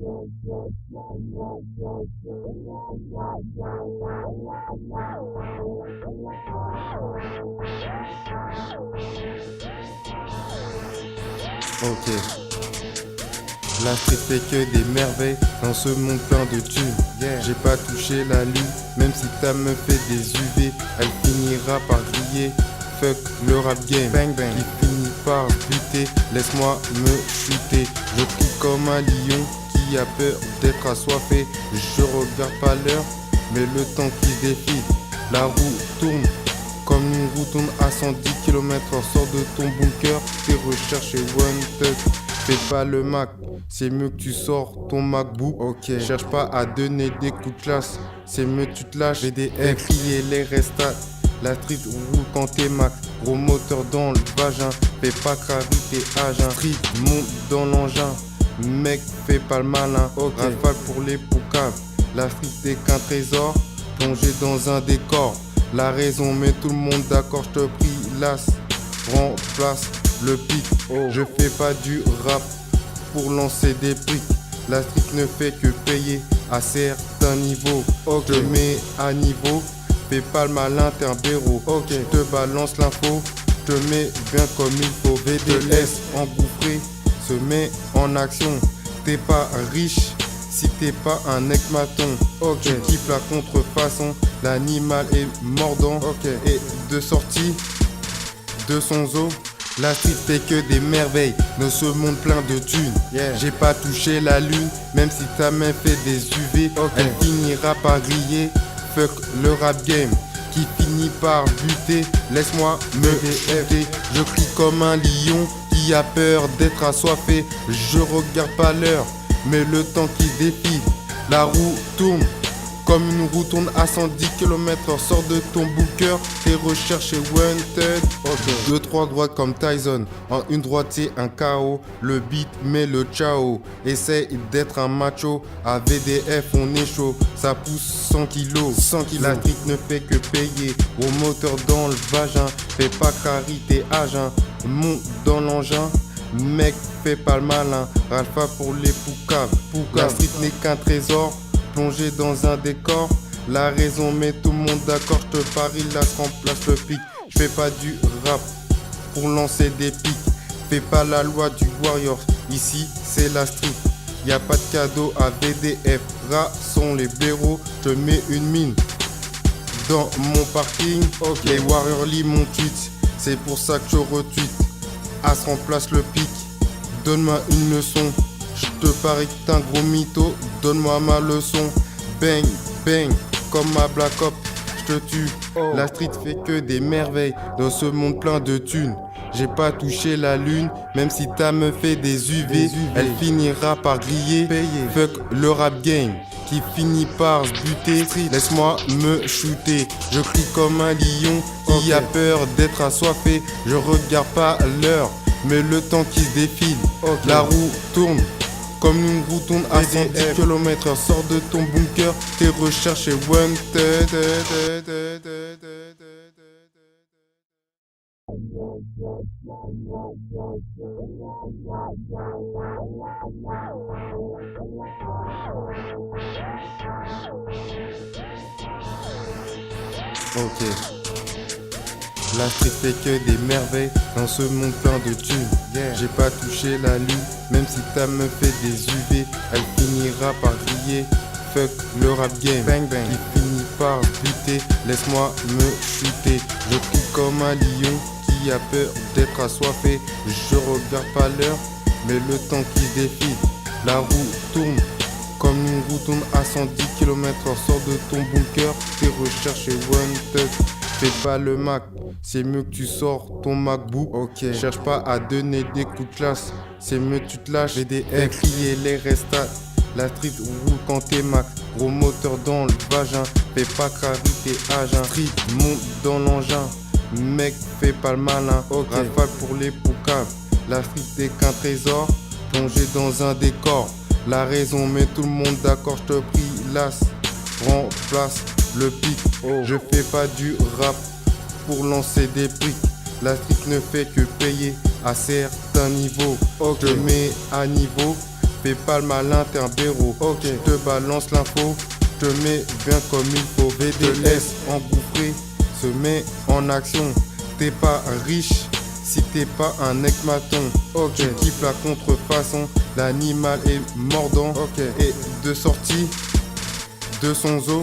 Ok. La street fait que des merveilles dans ce monde plein de thunes. J'ai pas touché la lune, même si ta me fait des UV, elle finira par griller. Fuck le rap game, bang bang, qui finit par buter. Laisse-moi me shooter. Je crie comme un lion qui a peur d'être assoiffé. Je regarde pas l'heure, mais le temps qui se défile. La roue tourne comme une roue tourne à 110 km/h. Sors de ton bunker, tes recherches et one touch. Fais pas le Mac, c'est mieux que tu sors ton MacBook. Ok. Cherche pas à donner des coups de classe, c'est mieux que tu te lâches. VDF, crier les restats. La street roule quand t'es Mac. Gros moteur dans le vagin. Fais pas craver tes agents. Street monte dans l'engin. Mec, fais pas le malin. Ok. Rafale pour les poucaves. La street c'est qu'un trésor plongé dans un décor. La raison met tout le monde d'accord, je te prie, las. Remplace le pic. Je fais pas du rap pour lancer des briques. La street ne fait que payer à certains niveaux. Je te mets à niveau, fais pas le malin, t'es un béro. Je te balance l'info, je te mets bien comme il faut. VDS engouffré, se met en action. T'es pas riche si t'es pas un ex-maton. Tu kiffes la contrefaçon, l'animal est mordant. Et de sortie de son zoo, la street fait que des merveilles dans ce monde plein de thunes. J'ai pas touché la lune, même si ta main fait des UV, elle finira par griller. Fuck le rap game qui finit par buter. Laisse-moi me shooter. Je crie comme un lion qui a peur d'être assoiffé. Je regarde pas l'heure, mais le temps qui défile. La roue tourne comme une roue tourne à 110 km/h. Sors de ton booker, tes recherches et wanted. 2-3 droites comme Tyson. En une droite c'est un KO. Le beat met le ciao. Essaye d'être un macho. À VDF on est chaud. Ça pousse 100 kilos. La street ne fait que payer. Au moteur dans le vagin. Fais pas carry tes agents. Monte dans l'engin. Mec, fais pas le malin. Alpha pour les poucaves. La street n'est qu'un trésor plongé dans un décor. La raison met tout le monde d'accord. Je te parie, là se remplace le pic. Je fais pas du rap pour lancer des pics. Fais pas la loi du warrior. Ici c'est la street. Y a pas de cadeau à VDF. Rats sont les blaireaux. Je mets une mine dans mon parking. Les warriors lit mon tweet. C'est pour ça que je retweet. As remplace le pic. Donne-moi une leçon. Je te parie que t'es un gros mytho, donne-moi ma leçon. Bang, bang, comme ma Black Ops, je te tue. La street fait que des merveilles dans ce monde plein de thunes. J'ai pas touché la lune, même si ta me fait des UV, elle finira par griller. Fuck le rap game qui finit par se buter. Laisse-moi me shooter. Je crie comme un lion qui a peur d'être assoiffé. Je regarde pas l'heure, mais le temps qui se défile. La roue tourne comme une roue tourne à 110 km/h. Sors de ton bunker, tes recherches et wanted. Ok. La street fait que des merveilles dans ce monde plein de thunes. J'ai pas touché la lune, même si ta me fait des UV, elle finira par griller. Fuck le rap game, bang bang, qui finit par buter. Laisse-moi me shooter. Je crie comme un lion qui a peur d'être assoiffé. Je regarde pas l'heure, mais le temps qui se défile. La roue tourne comme une roue tourne à 110 km/h. Sors de ton bunker, tes recherches et wanted. Fais pas le Mac, c'est mieux que tu sors ton MacBook. Cherche pas à donner des coups de classe, c'est mieux que tu te lâches. VDF, crier les restats. La street roule quand t'es Mac. Gros moteur dans le vagin. Fais pas craver tes agents. Street monte dans l'engin. Mec, fais pas le malin. Rafale pour les poucaves. La street n'est qu'un trésor plongé dans un décor. La raison met tout le monde d'accord, je te prie, las. Remplace le pic. Je fais pas du rap pour lancer des briques. La street ne fait que payer à certains niveaux. Je mets à niveau, Fais pas le malin, t'es un béro. Ok, je te balance l'info, je te mets bien comme il faut. VD te laisse engouffrer, se met en action. T'es pas un riche si t'es pas un ex-maton. Ok, tu kiffes la contrefaçon, l'animal est mordant. Ok, et de sortie de son zoo,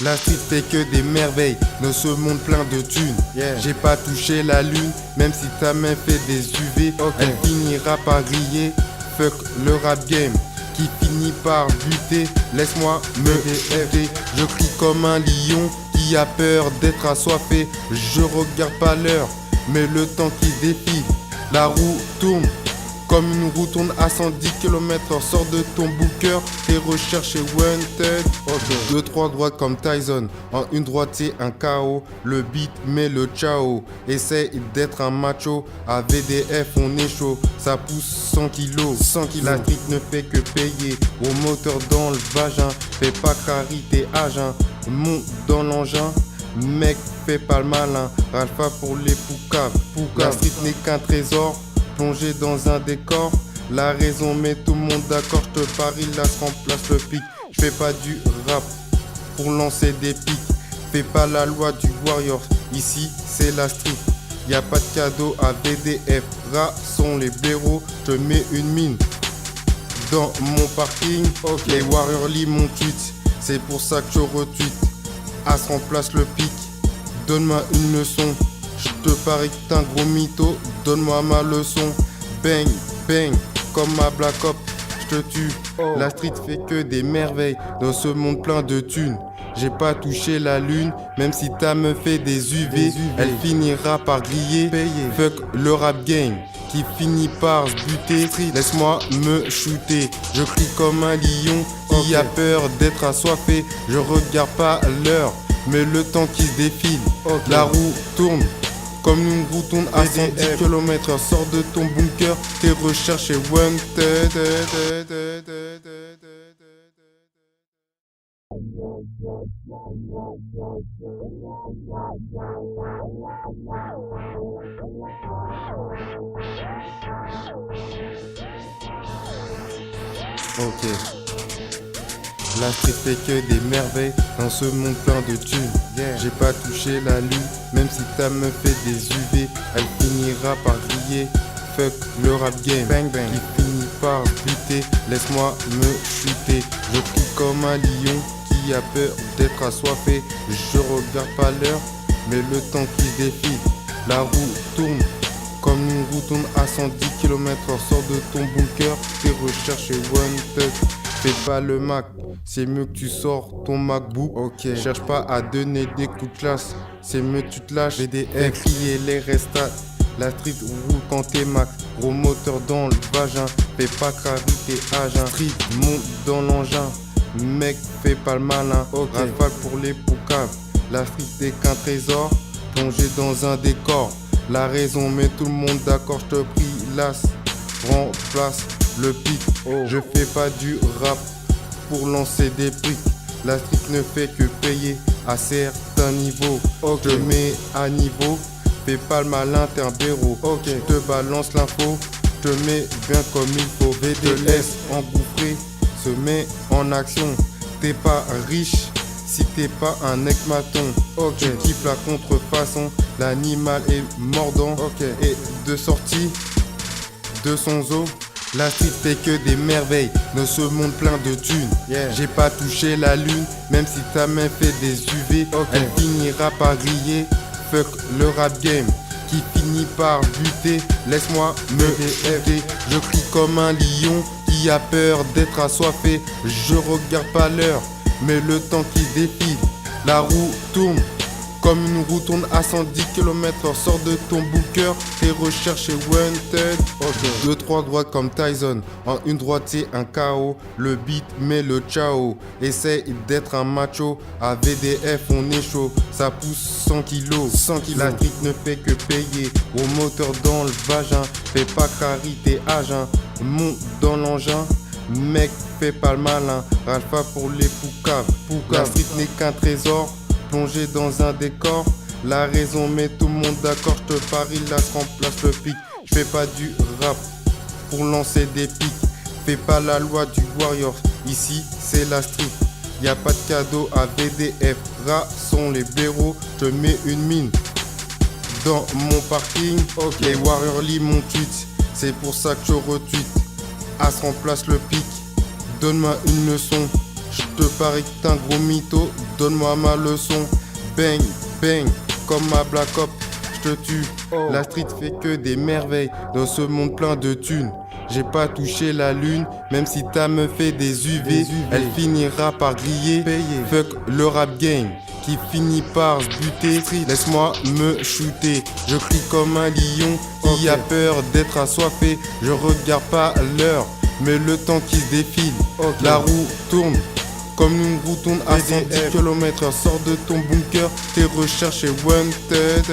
la street fait que des merveilles dans ce monde plein de thunes. J'ai pas touché la lune, même si ta main fait des UV. Elle finira par griller. Fuck le rap game qui finit par buter. Laisse-moi me DFD. Je crie comme un lion qui a peur d'être assoiffé. Je regarde pas l'heure, mais le temps qui défile. La roue tourne comme une roue tourne à 110 km/h. Sors de ton booker, tes recherches et wanted. 2-3 droites comme Tyson. En une droite c'est un KO. Le beat met le ciao. Essaye d'être un macho. À VDF on est chaud. Ça pousse 100 kilos. La street ne fait que payer. Au moteur dans le vagin. Fais pas carité à jeun. Monte dans l'engin. Mec, fais pas le malin. Alpha pour les poucaves. La street n'est qu'un trésor plongé dans un décor. La raison met tout le monde d'accord. Je te parie, là se remplace le pic. Je fais pas du rap pour lancer des pics. Fais pas la loi du warrior. Ici c'est la street. Y a pas de cadeau à VDF. Rats sont les blaireaux. Je te mets une mine dans mon parking. Les warriors lit mon tweet. C'est pour ça que je retweet. As remplace le pic. Donne-moi une leçon. Je te parie que t'es un gros mytho, donne-moi ma leçon. Bang, bang, comme ma Black Ops, je te tue. La street fait que des merveilles dans ce monde plein de thunes. J'ai pas touché la lune, même si ta meuf fait des UV. Elle finira par griller. Fuck le rap game qui finit par se buter. Laisse-moi me shooter. Je crie comme un lion qui a peur d'être assoiffé. Je regarde pas l'heure, mais le temps qui se défile. La roue tourne comme une roue tourne à 110 km/h. Sors de ton bunker, tes recherches et wanted. Ok. La street fait que des merveilles dans ce monde plein de thunes. J'ai pas touché la lune, même si ta meuf fait des UV. Elle finira par griller. Fuck le rap game qui finit par buter. Laisse-moi me shooter. Je crie comme un lion qui a peur d'être assoiffé. Je regarde pas l'heure, mais le temps qui défile. La roue tourne comme une roue tourne à 110 km/h. Sors de ton bunker, tes recherches et wanted. Fais pas le Mac, c'est mieux que tu sors ton MacBook. Cherche pas à donner des coups de classe, c'est mieux que tu te lâches. VDF, crier les restats. La street roule quand t'es Mac. Gros moteur dans le vagin. Fais pas carité à jeun. Street monte dans l'engin. Mec, fais pas le malin. Rafale pour les poucaves. La street est qu'un trésor plongé dans un décor. La raison met tout le monde d'accord. Je te prie, las, remplace le pic. Je fais pas du rap pour lancer des briques. La street ne fait que payer à certains niveaux. Je te mets à niveau. Fais pas le malin, t'es un béro. Je te balance l'info, je te mets bien comme il faut. VD laisse engouffrer, se met en action. T'es pas riche si t'es pas un ex-maton. Tu kiffes la contrefaçon, l'animal est mordant. Et de sortie de son zoo, la street fait que des merveilles dans ce monde plein de thunes. J'ai pas touché la lune, même si ta main fait des UV. Elle finira par griller. Fuck le rap game qui finit par buter. Laisse-moi me DFD. Je crie comme un lion qui a peur d'être assoiffé. Je regarde pas l'heure, mais le temps qui défile. La roue tourne comme une roue tourne à 110 km/h. Sors de ton booker, tes recherches et wanted. 2-3 droites comme Tyson. En une droite c'est un KO. Le beat met le ciao. Essaye d'être un macho. À VDF on est chaud. Ça pousse 100 kilos. La street ne fait que payer. Au moteur dans le vagin. Fais pas carité à jeun. Monte dans l'engin. Mec, fais pas le malin. Alpha pour les poucaves. La street n'est qu'un trésor plongé dans un décor. La raison met tout le monde d'accord. Je te parie, là se remplace le pic. Je fais pas du rap pour lancer des pics. Fais pas la loi du Warriors, ici c'est la street. Y a pas de cadeau à VDF, rats sont les blaireaux. Je mets une mine dans mon parking. Ok, les Warriors lit mon tweet, c'est pour ça que je retweet. As remplace le pic, donne-moi une leçon. Je te parie que t'es un gros mytho, donne-moi ma leçon. Bang, bang, comme ma Black Ops, je te tue. La street fait que des merveilles dans ce monde plein de thunes. J'ai pas touché la lune, même si ta meuf fait des UV, elle finira par griller. Fuck le rap game qui finit par se buter. Laisse-moi me shooter, je crie comme un lion qui a peur d'être assoiffé. Je regarde pas l'heure, mais le temps qui se défile. La roue tourne comme une roue tourne à 110 km/h. Sors de ton bunker, tes recherches et wanted.